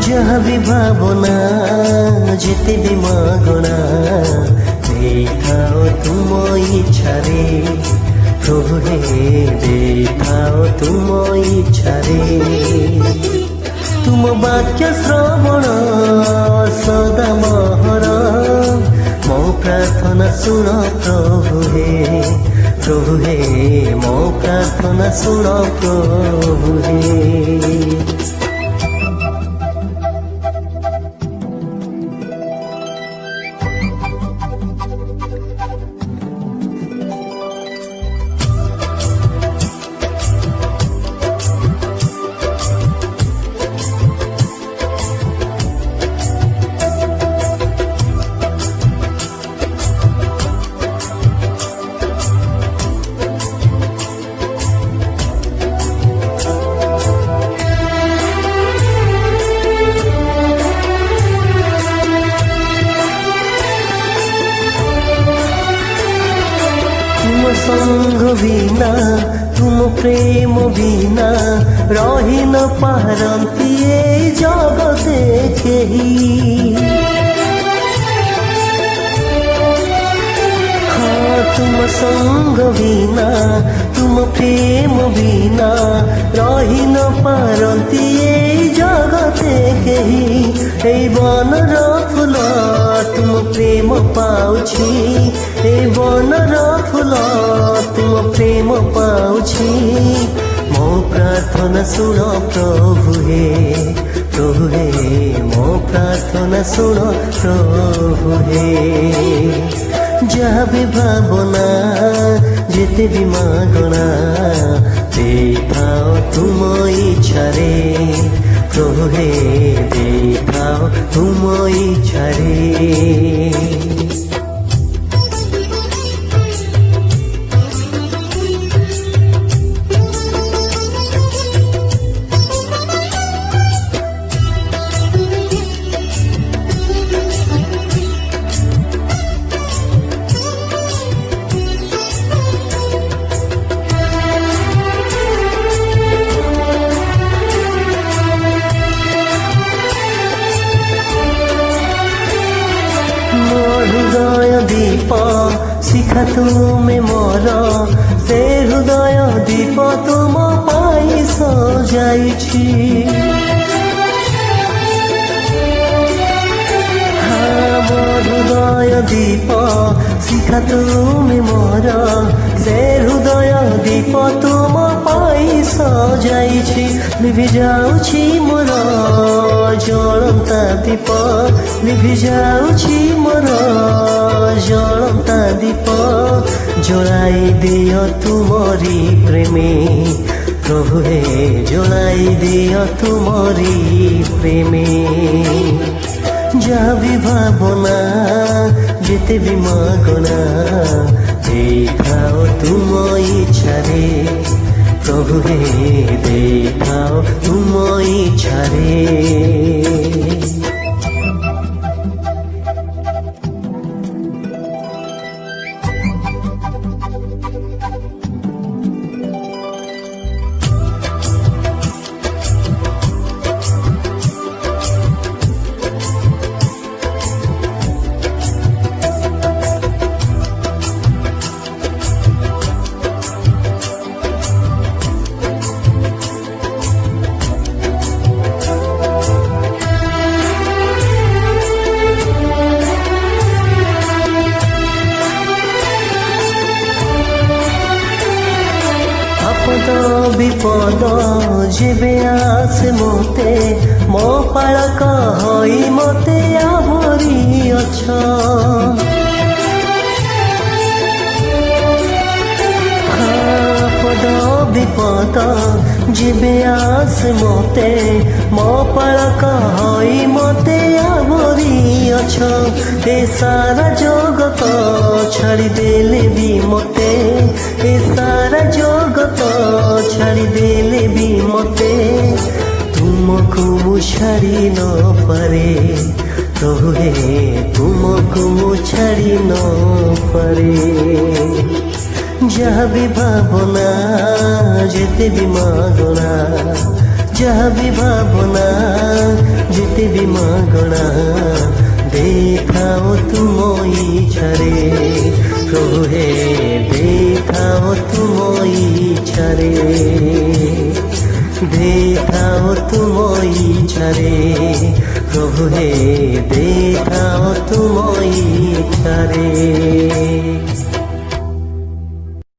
जहाँ भी भावना जेते भी मागना देखाओ तुम इच्छारे प्रभु हे देखाओ तुम इच्छारे तुम वाक्य श्रवण सदा महर मो प्रार्थना सुन प्रभु हे मो प्रार्थना सुन प्रभु हे। संग बिना तुम प्रेम बिना रही न पारती ए जगते केही। हाँ तुम संग बिना तुम प्रेम बिना रही न पारती ए जगते केही। ए बनर फूल तुम प्रेम पाउछि ए बनर फूल तुम प्रेम पाउछि मो प्रार्थना सुन प्रभु हे मो प्रार्थना सुन प्रभु हे। जहाँ भी भावना जेते भी मागना देखाओ तुम इच्छारे प्रभु हे देखाओ तुम इच्छारे। हृदय दीप शिखा तुमे मोर से हृदय दीप तुम पाई सजाइछि। हाँ मोर हृदय दीप शिखा तुमे मोर से हृदय दीप तुम पाई सजाइछि। लिभि जाउछि मोर जलंता दीप लिभि जाउछि मोर जलंता दीप जलाई दियो तुमरी प्रेमे प्रभु हे जलाई दियो तुमरी प्रेमे। जहाँ भी भावना जेते भी मागना देखाओ तुम इच्छारे प्रभु हे देखाओ तुम इच्छारे। विपद जेबे आसे मोते मो पालक होई मोते आवरी अछ। आपद विपद जेबे आसे मोते मो पालक होई मोते आवरी अछ। ए सारा जगत छाड़ी देले भी मोते ए सारा जगत छाड़ी देले भी मोते तुमको मु छाड़ी न पारे प्रभु हे तुमको मु छाड़ी न पारे। जहाँ भी भावना जेते भी मागना ଯାହା ବି ଭାବନା ଯେତେ ବି ମାଗଣା ଦେଇଥାଅ ତୁମ ଇଚ୍ଛାରେ ପ୍ରଭୁ ହେ ଦେଇଥାଅ ତୁମ ଇଚ୍ଛାରେ ଦେଇଥାଅ ତୁମ ଇଚ୍ଛାରେ ପ୍ରଭୁ ହେ ଦେଇଥାଅ ତୁମ ଇଚ୍ଛାରେ।